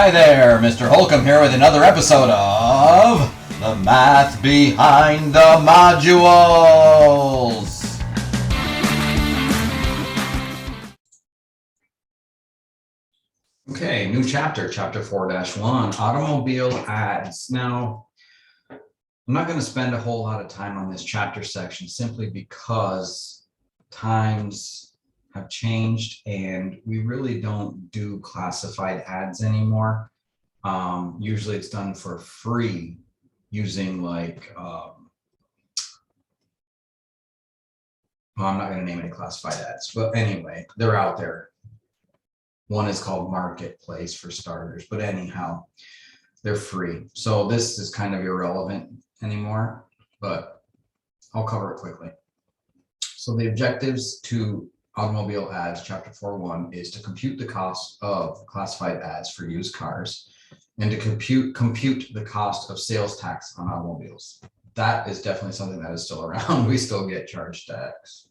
Hi there, Mr. Holcomb here with another episode of The Math Behind the Modules. Okay, new chapter, chapter 4-1, automobile ads. Now, I'm not going to spend a whole lot of time on this chapter section simply because times have changed and we really don't do classified ads anymore. Usually it's done for free using like, well, I'm not going to name any classified ads, but anyway, they're out there. One is called Marketplace for starters, but anyhow, they're free. So this is kind of irrelevant anymore, but I'll cover it quickly. So the objectives to automobile ads, chapter 4.1, is to compute the cost of classified ads for used cars and to compute the cost of sales tax on automobiles. That is definitely something that is still around. We still get charged tax.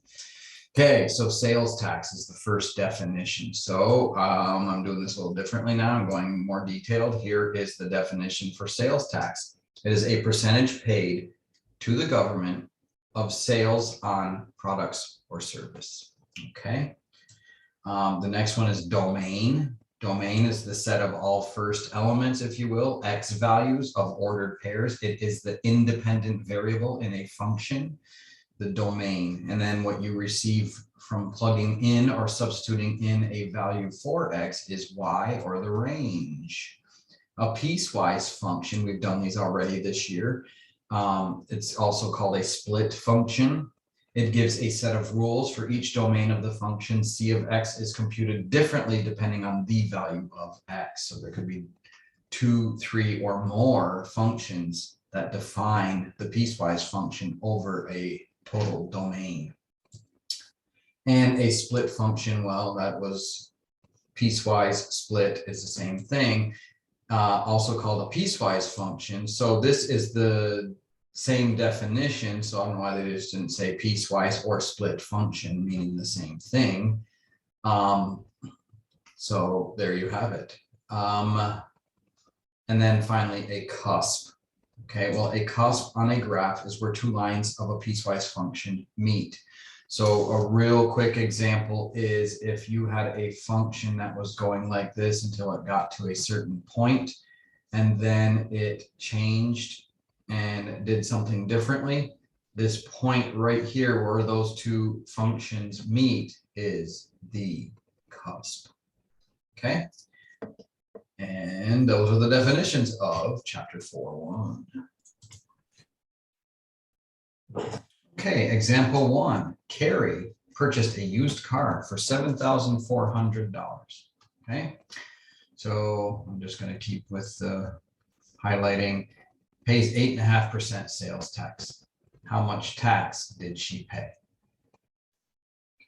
Okay, so sales tax is the first definition. So I'm doing this a little differently now. I'm going more detailed. Here is the definition for sales tax. It is a percentage paid to the government of sales on products or service. Okay. The next one is domain. Domain is the set of all first elements, if you will, x values of ordered pairs. It is the independent variable in a function, the domain. And then what you receive from plugging in or substituting in a value for x is y, or the range. A piecewise function, we've done these already this year. It's also called a split function. It gives a set of rules for each domain of the function. C of x is computed differently depending on the value of x. So there could be 2, 3, or more functions that define the piecewise function over a total domain. And a split function, well, that was piecewise, split is the same thing, also called a piecewise function. So this is the same definition, so I don't know why they just didn't say piecewise or split function, meaning the same thing. So there you have it. And then finally, a cusp. Okay, well, a cusp on a graph is where two lines of a piecewise function meet. So a real quick example is if you had a function that was going like this until it got to a certain point, and then it changed and did something differently. This point right here where those two functions meet is the cusp. Okay. And those are the definitions of chapter 4.1. Okay, example 1. Carrie purchased a used car for $7,400. Okay, so I'm just going to keep with the highlighting. Pays 8.5% sales tax. How much tax did she pay?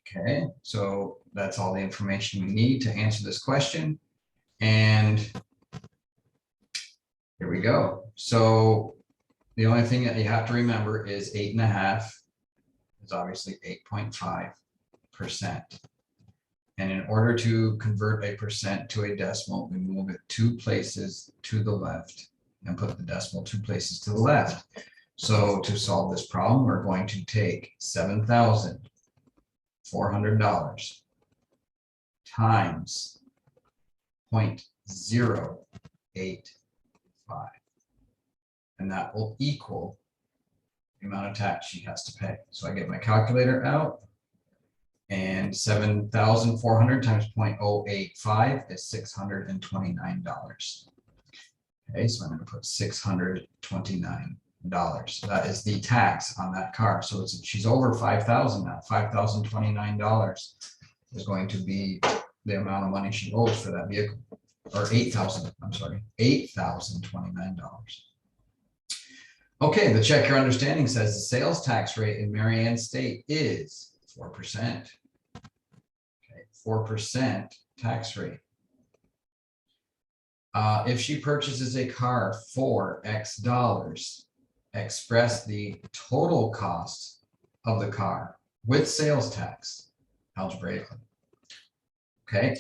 Okay, so that's all the information we need to answer this question. And here we go. So the only thing that you have to remember is 8.5 is obviously 8.5%. And in order to convert a percent to a decimal, we move it 2 places to the left and put the decimal 2 places to the left. So to solve this problem, we're going to take $7,400 times 0.085. And that will equal the amount of tax she has to pay. So I get my calculator out, and 7,400 times 0.085 is $629. Okay, so I'm going to put $629. That is the tax on that car. So she's over $5,000 now. $5,029 is going to be the amount of money she owes for that vehicle, or $8,000. I'm sorry, $8,029. Okay, the check your understanding says the sales tax rate in Marianne State is 4%. Okay, 4% tax rate. If she purchases a car for X dollars, express the total cost of the car with sales tax algebraically. Okay,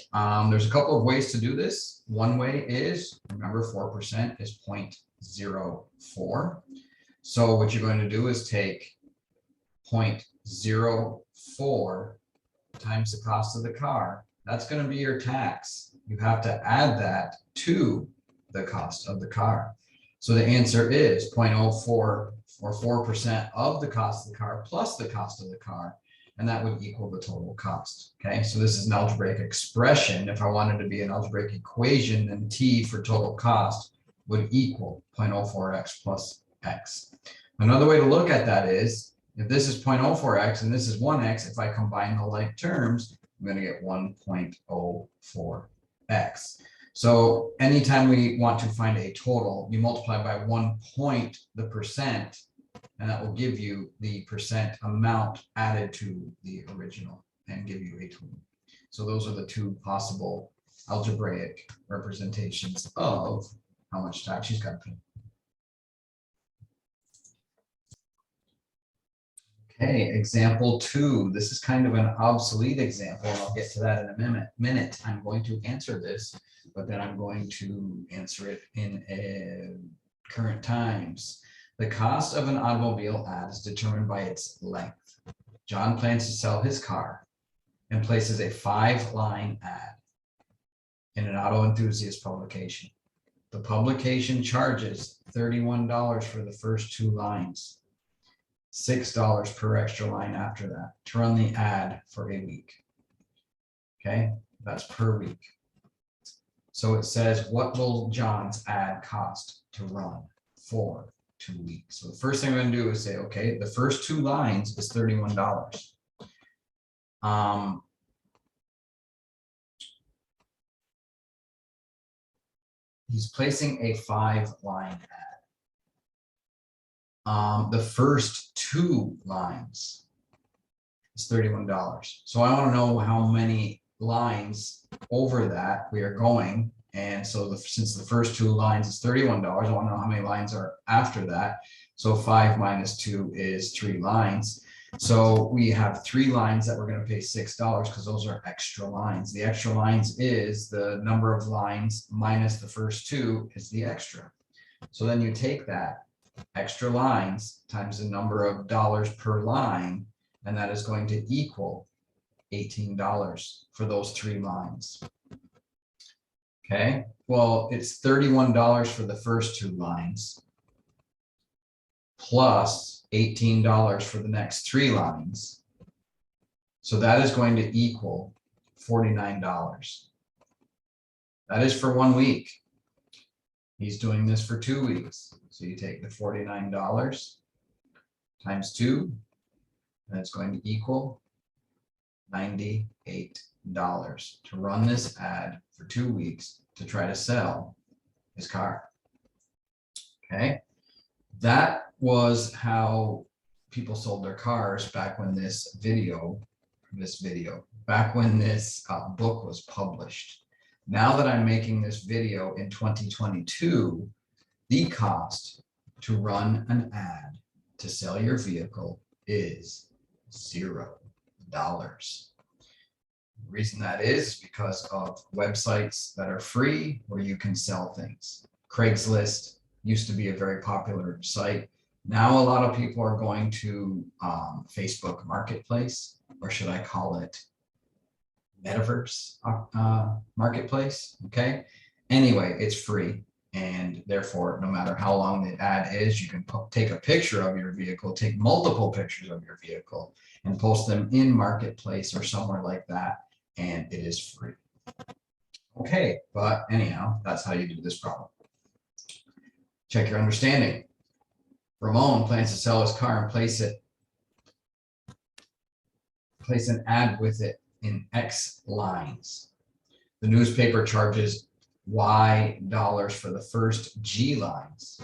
there's a couple of ways to do this. One way is, remember 4% is 0.04. So what you're going to do is take 0.04 times the cost of the car. That's going to be your tax. You have to add that to the cost of the car. So the answer is 0.04 or 4% of the cost of the car plus the cost of the car. And that would equal the total cost. Okay, so this is an algebraic expression. If I wanted to be an algebraic equation, then T for total cost would equal 0.04x plus x. Another way to look at that is, if this is 0.04x and this is 1x, if I combine the like terms, I'm going to get 1.04x. So anytime we want to find a total, you multiply by 1 point the percent, and that will give you the percent amount added to the original and give you a total. So those are the two possible algebraic representations of how much tax she's got to pay. Okay, example 2. This is kind of an obsolete example, and I'll get to that in a minute. I'm going to answer this, but then I'm going to answer it in current times. The cost of an automobile ad is determined by its length. John plans to sell his car and places a 5-line ad in an auto enthusiast publication. The publication charges $31 for the first 2 lines, $6 per extra line after that to run the ad for a week. Okay, that's per week. So it says, what will John's ad cost to run for 2 weeks? So the first thing I'm going to do is say, okay, the first 2 lines is $31. He's placing a 5-line ad. The first 2 lines is $31. So I want to know how many lines over that we are going. And so since the first 2 lines is $31, I want to know how many lines are after that. So 5 minus 2 is 3 lines. So we have 3 lines that we're going to pay $6 because those are extra lines. The extra lines is the number of lines minus the first 2 is the extra. So then you take that extra lines times the number of dollars per line, and that is going to equal $18 for those 3 lines. Okay, well, it's $31 for the first 2 lines plus $18 for the next 3 lines. So that is going to equal $49. That is for 1 week. He's doing this for 2 weeks. So you take the $49 times 2, and it's going to equal $98 to run this ad for 2 weeks to try to sell his car. Okay, that was how people sold their cars back when this back when this book was published. Now that I'm making this video in 2022, the cost to run an ad to sell your vehicle is $0. The reason that is because of websites that are free where you can sell things. Craigslist used to be a very popular site. Now a lot of people are going to Facebook Marketplace, or should I call it Metaverse Marketplace? Okay. Anyway, it's free, and therefore, no matter how long the ad is, you can take a picture of your vehicle, take multiple pictures of your vehicle, and post them in Marketplace or somewhere like that, and it is free. Okay, but anyhow, that's how you do this problem. Check your understanding. Ramon plans to sell his car and place an ad with it in X lines. The newspaper charges Y dollars for the first G lines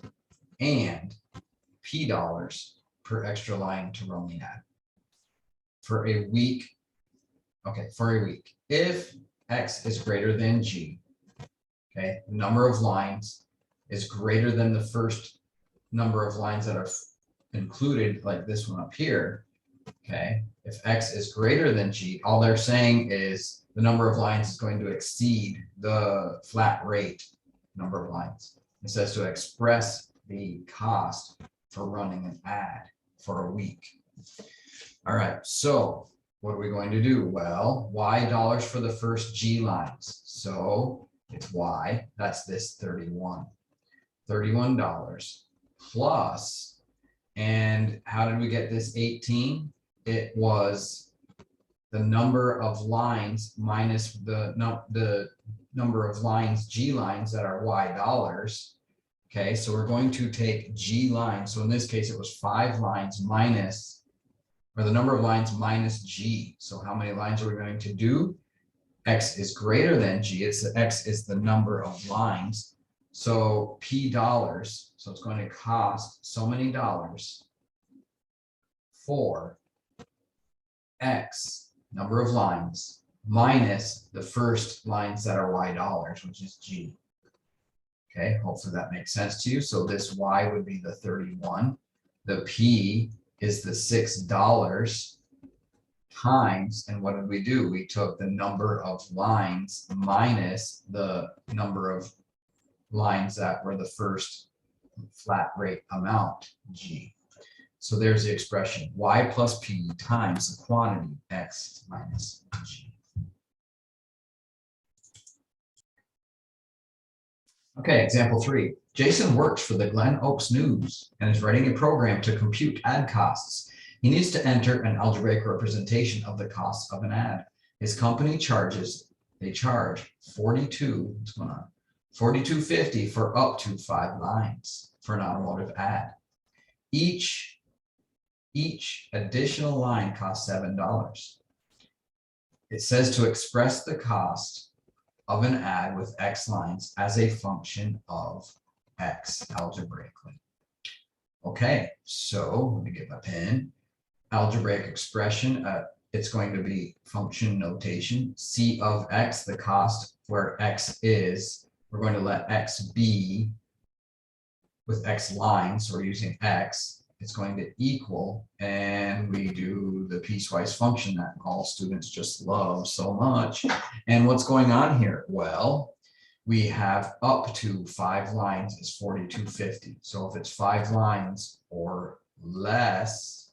and P dollars per extra line to run the ad for a week. Okay, for a week. If X is greater than G, okay, the number of lines is greater than the first number of lines that are included, like this one up here, okay, If X is greater than G, all they're saying is the number of lines is going to exceed the flat rate number of lines. It says to express the cost for running an ad for a week. All right, so what are we going to do? Well, Y dollars for the first G lines. So it's Y, that's this 31. $31 plus, and how did we get this 18? It was the number of lines minus the number of lines, G lines that are Y dollars. Okay, so we're going to take G lines. So in this case, it was 5 lines minus, or the number of lines minus G. So how many lines are we going to do? X is greater than G. X is the number of lines. So P dollars. So it's going to cost so many dollars for X number of lines minus the first lines that are Y dollars, which is G. Okay, hopefully that makes sense to you. So this Y would be the 31. The P is the $6 times, and what did we do? We took the number of lines minus the number of lines that were the first flat rate amount, G. So there's the expression, Y plus P times the quantity X minus G. Okay, example 3. Jason works for the Glen Oaks News and is writing a program to compute ad costs. He needs to enter an algebraic representation of the costs of an ad. His company they charge 42, what's going on? $42.50 for up to 5 lines for an automotive ad. Each additional line costs $7. It says to express the cost of an ad with X lines as a function of X algebraically. Okay, so let me get my pen. Algebraic expression, it's going to be function notation. C of X, the cost where X is, we're going to let X be with X lines, so we're using X. It's going to equal, and we do the piecewise function that all students just love so much. And what's going on here? Well, we have up to 5 lines is $42.50. So if it's 5 lines or less,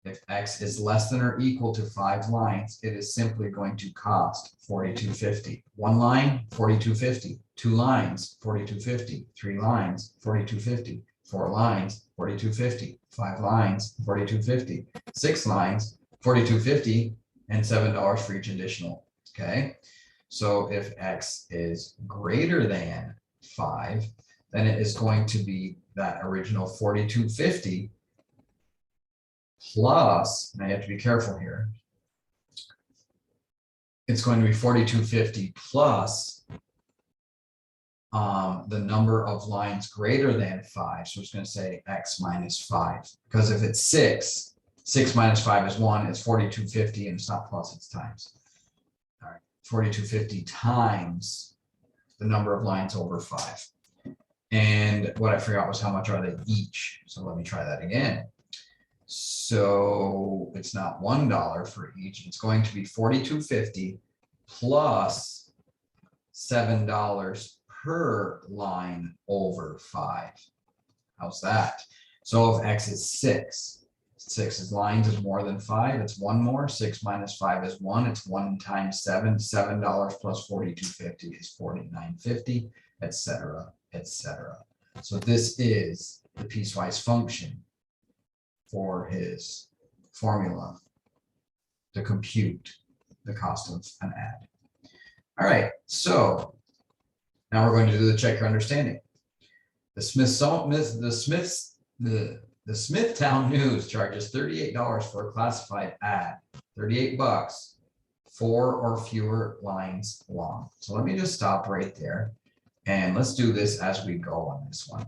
if X is less than or equal to 5 lines, it is simply going to cost $42.50. 1 line, $42.50. 2 lines, $42.50. 3 lines, $42.50. 4 lines, $42.50. 5 lines, $42.50. 6 lines, $42.50, and $7 for each additional. Okay, so if X is greater than 5, then it is going to be that original $42.50 plus, now you have to be careful here, it's going to be $42.50 plus the number of lines greater than 5. So it's going to say X minus 5, because if it's 6, 6 minus 5 is 1, it's $42.50, and it's not plus, it's times. All right, $42.50 times the number of lines over 5. And what I forgot was how much are they each. So let me try that again. So it's not $1 for each. It's going to be $42.50 plus $7 per line over 5. How's that? So if X is 6, 6 lines is more than 5, it's 1 more. 6 minus 5 is 1. It's 1 times 7. $7 plus $42.50 is $49.50, etc., etc. So this is the piecewise function for his formula to compute the cost of an ad. All right, so now we're going to do the check your understanding. The Smithtown News charges $38 for a classified ad, $38, 4 or fewer lines long. So let me just stop right there, and let's do this as we go on this one.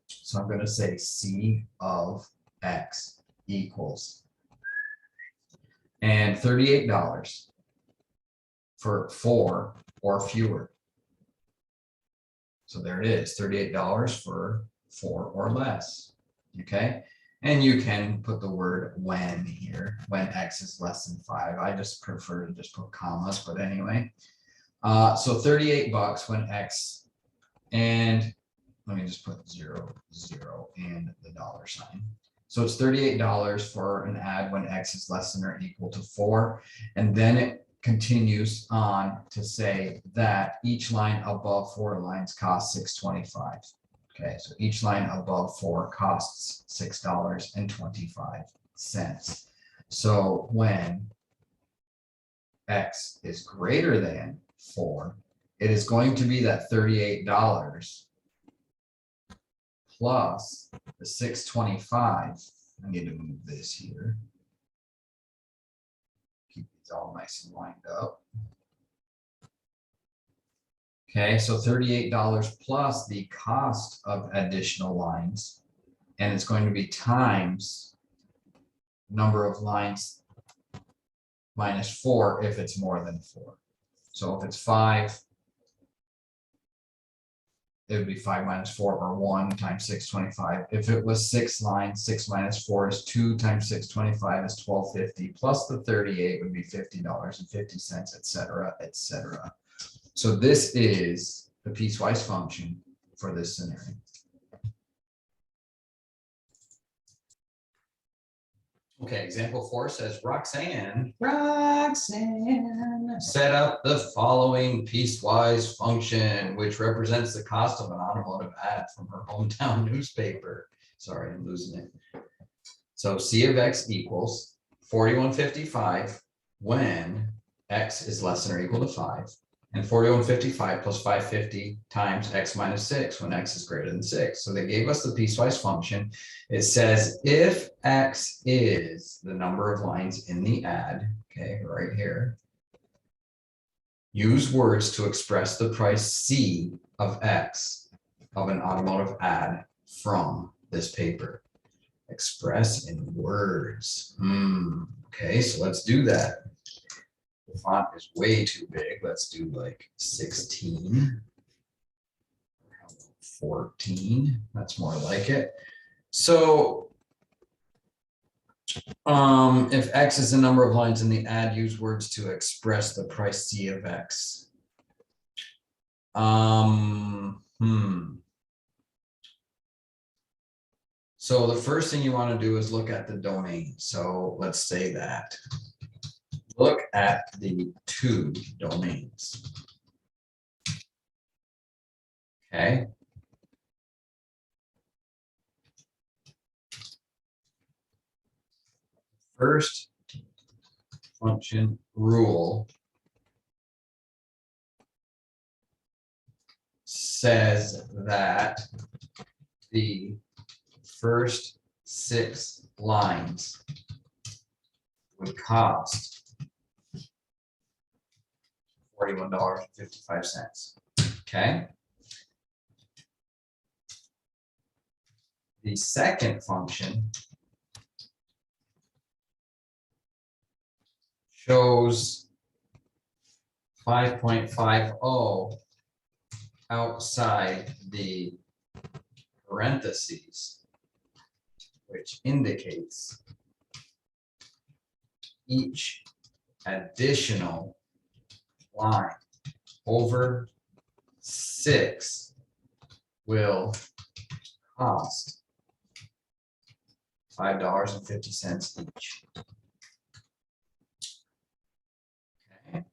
So I'm going to say C of X equals, and $38 for 4 or fewer. So there it is, $38 for 4 or less. Okay, And you can put the word when here, when X is less than 5. I just prefer to just put commas, but anyway. So $38 when X, and let me just put 0, 0, and the $sign. So it's $38 for an ad when X is less than or equal to 4. And then it continues on to say that each line above 4 lines costs $6.25. Okay, so each line above 4 costs $6.25. So when X is greater than 4, it is going to be that $38 plus the $6.25. I need to move this here. Keep these all nice and lined up. Okay, so $38 plus the cost of additional lines, and it's going to be times number of lines minus 4 if it's more than 4. So if it's 5, it would be 5 minus 4, or 1 times 625. If it was 6 lines, 6 minus 4 is 2 times 625 is $12.50, plus the 38 would be $50.50, etc., etc. So this is the piecewise function for this scenario. Okay, example 4 says Roxanne set up the following piecewise function, which represents the cost of an automotive ad from her hometown newspaper. Sorry, I'm losing it. So C of X equals 4155 when X is less than or equal to 5. And 4155 plus 550 times X minus 6 when X is greater than 6. So they gave us the piecewise function. It says if X is the number of lines in the ad, okay, right here, use words to express the price C of X of an automotive ad from this paper. Express in words. Okay, so let's do that. The font is way too big. Let's do like 16, 14. That's more like it. So if X is the number of lines in the ad, use words to express the price C of X. So the first thing you want to do is look at the domain. So let's say that. Look at the two domains. Okay. First function rule says that the first 6 lines would cost $41.55. Okay. The second function shows 5.50 outside the parentheses, which indicates each additional line over 6 will cost $5.50 each. Okay.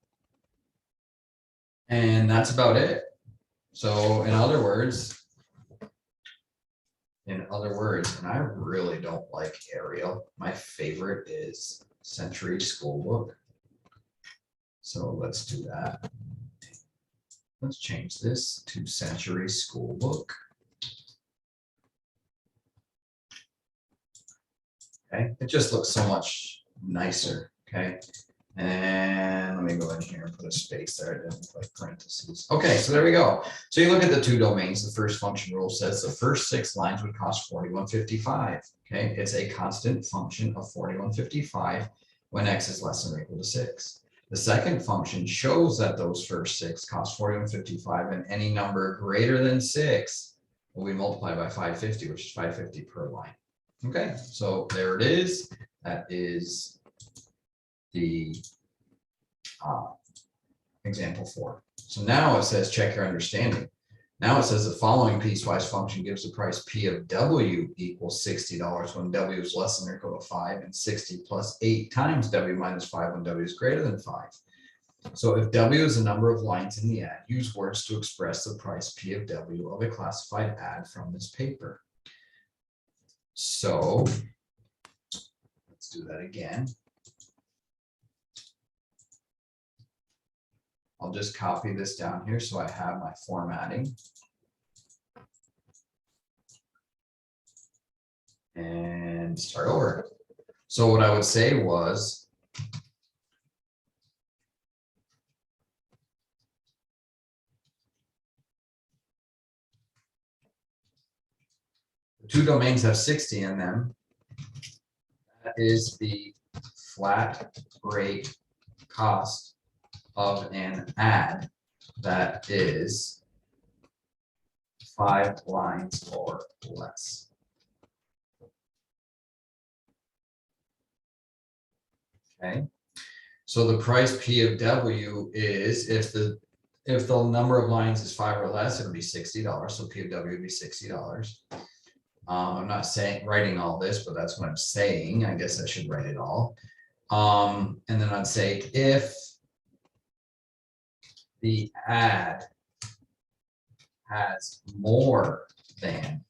And that's about it. So in other words, and I really don't like Arial. My favorite is Century School Book. So let's do that. Let's change this to Century School Book. Okay, it just looks so much nicer. Okay, and let me go in here and put a space there. I didn't put parentheses. Okay, so there we go. So you look at the two domains. The first function rule says the first 6 lines would cost $41.55. Okay, it's a constant function of $41.55 when X is less than or equal to 6. The second function shows that those first 6 cost $41.55, and any number greater than 6 will be multiplied by 550, which is 550 per line. Okay, so there it is. That is the example 4. So now it says check your understanding. Now it says the following piecewise function gives the price P of W equals $60 when W is less than or equal to 5, and 60 plus 8 times W minus 5 when W is greater than 5. So if W is the number of lines in the ad, use words to express the price P of W of a classified ad from this paper. So let's do that again. I'll just copy this down here so I have my formatting. And start over. So what I would say was, the two domains have 60 in them. That is the flat rate cost of an ad that is 5 lines or less. Okay, so the price P of W is, if the number of lines is 5 or less, it'll be $60. So P of W would be $60. I'm not saying writing all this, but that's what I'm saying. I guess I should write it all. And then I'd say if the ad has more than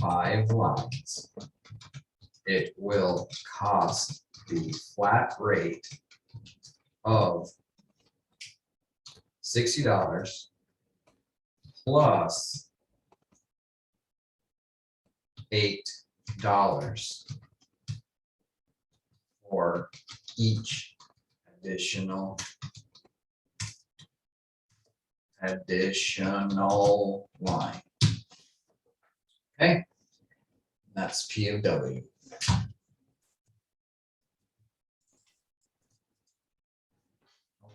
5 lines, it will cost the flat rate of $60 plus $8 for each additional line. Okay, that's P of W.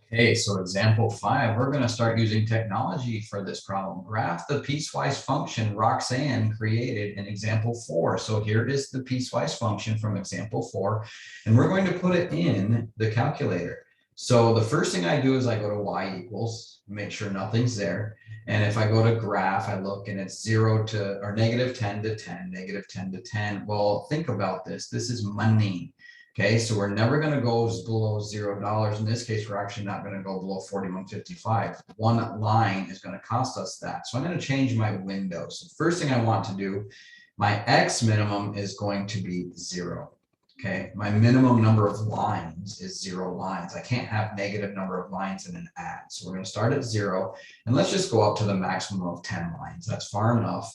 Okay, so example 5, we're going to start using technology for this problem. Graph the piecewise function Roxanne created in example 4. So here is the piecewise function from example 4, and we're going to put it in the calculator. So the first thing I do is I go to y equals, make sure nothing's there. And if I go to graph, I look and it's 0 to, or negative 10 to 10, negative 10 to 10. Well, think about this. This is money. Okay, so we're never going to go below $0. In this case, we're actually not going to go below 41.55. One line is going to cost us that. So I'm going to change my window. So first thing I want to do, my X minimum is going to be 0. Okay, my minimum number of lines is 0 lines. I can't have negative number of lines in an ad. So we're going to start at 0, and let's just go up to the maximum of 10 lines. That's far enough.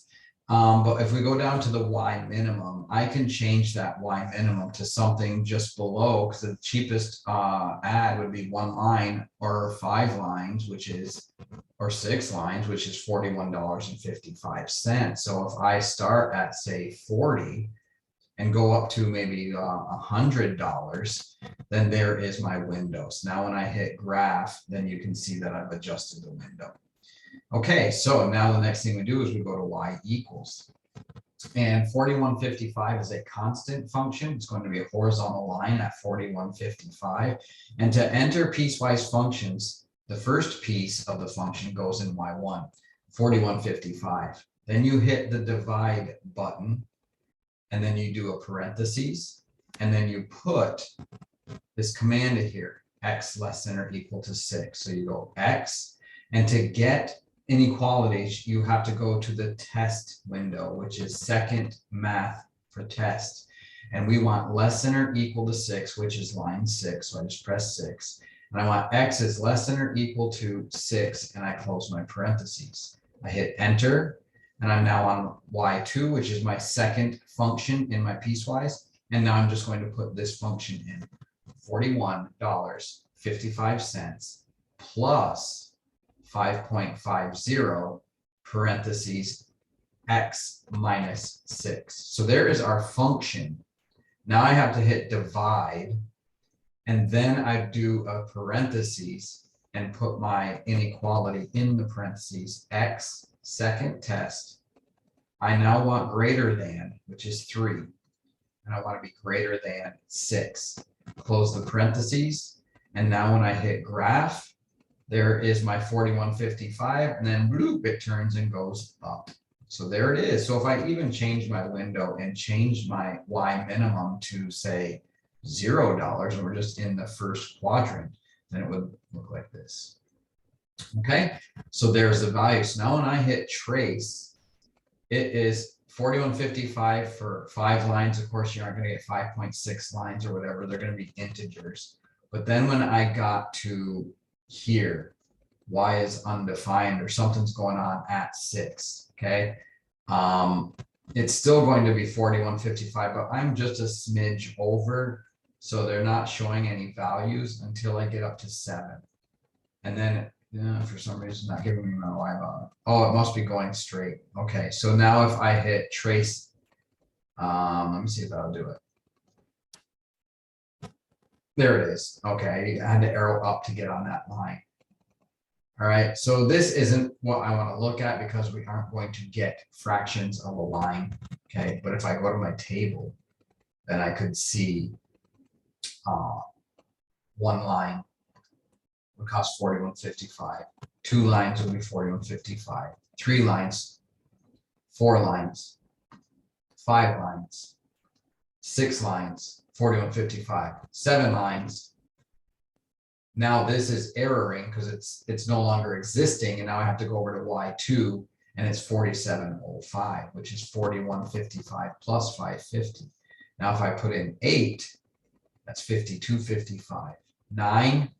But if we go down to the Y minimum, I can change that Y minimum to something just below, because the cheapest ad would be 1 line or 5 lines, which is, or 6 lines, which is $41.55. So if I start at, say, 40 and go up to maybe $100, then there is my window. So now when I hit graph, then you can see that I've adjusted the window. Okay, so now the next thing we do is we go to y equals. And 41.55 is a constant function. It's going to be a horizontal line at 41.55. And to enter piecewise functions, the first piece of the function goes in y1, 41.55. Then you hit the divide button, and then you do a parentheses, and then you put this command in here, x less than or equal to 6. So you go x, and to get inequalities, you have to go to the test window, which is second math for test. And we want less than or equal to 6, which is line 6. So I just press 6. And I want x is less than or equal to 6, and I close my parentheses. I hit enter, and I'm now on y2, which is my second function in my piecewise. And now I'm just going to put this function in, $41.55 plus 5.50 parentheses x minus 6. So there is our function. Now I have to hit divide, and then I do a parentheses and put my inequality in the parentheses, x second test. I now want greater than, which is 3. and I want to be greater than 6. Close the parentheses. And now when I hit graph, there is my 4155, and then bloop, it turns and goes up. So there it is. So if I even change my window and change my Y minimum to say $0, and we're just in the first quadrant, then it would look like this. Okay, so there's the value. So now when I hit trace, it is 4155 for 5 lines. Of course, you aren't going to get 5.6 lines or whatever. They're going to be integers. But then when I got to here, Y is undefined or something's going on at 6. Okay. It's still going to be 4155, but I'm just a smidge over. So they're not showing any values until I get up to 7. And then for some reason, not giving me my Y value. Oh, it must be going straight. Okay, so now if I hit trace, let me see if that'll do it. There it is. Okay, I had to arrow up to get on that line. All right, so this isn't what I want to look at because we aren't going to get fractions of a line. Okay, but if I go to my table, then I could see 1 line would cost 4155. 2 lines would be 4155. 3 lines, 4 lines, 5 lines, 6 lines, 4155. 7 lines. Now this is erroring because it's no longer existing, and now I have to go over to Y2, and it's 4705, which is 4155 plus 550. Now if I put in 8, that's 5255. 9,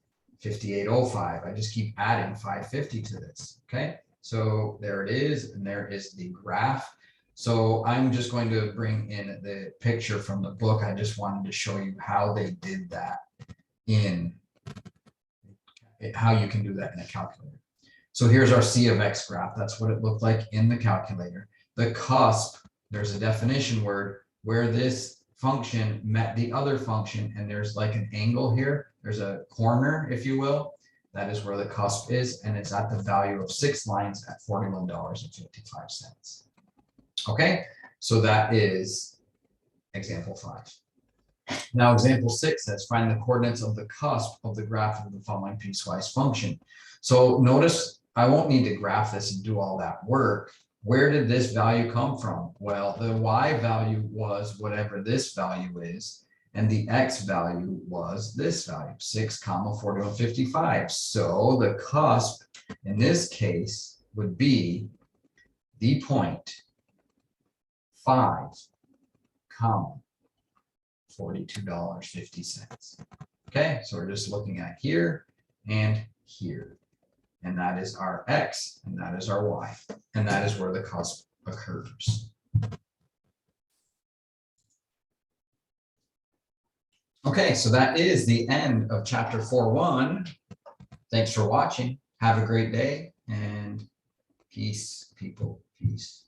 5805. I just keep adding 550 to this. Okay, so there it is, and there is the graph. So I'm just going to bring in the picture from the book. I just wanted to show you how they did that in how you can do that in a calculator. So here's our C of X graph. That's what it looked like in the calculator. The cusp, there's a definition word where this function met the other function, and there's like an angle here. There's a corner, if you will. That is where the cusp is, and it's at the value of 6 lines at $41.55. Okay, so that is example 5. Now, example 6 says find the coordinates of the cusp of the graph of the following piecewise function. So notice I won't need to graph this and do all that work. Where did this value come from? Well, the Y value was whatever this value is, and the X value was this value, 6, 4155. So the cusp in this case would be the point 5, $42.50. Okay, so we're just looking at here and here. And that is our X, and that is our Y, and that is where the cusp occurs. Okay, so that is the end of chapter 4.1. Thanks for watching. Have a great day, and peace, people, peace.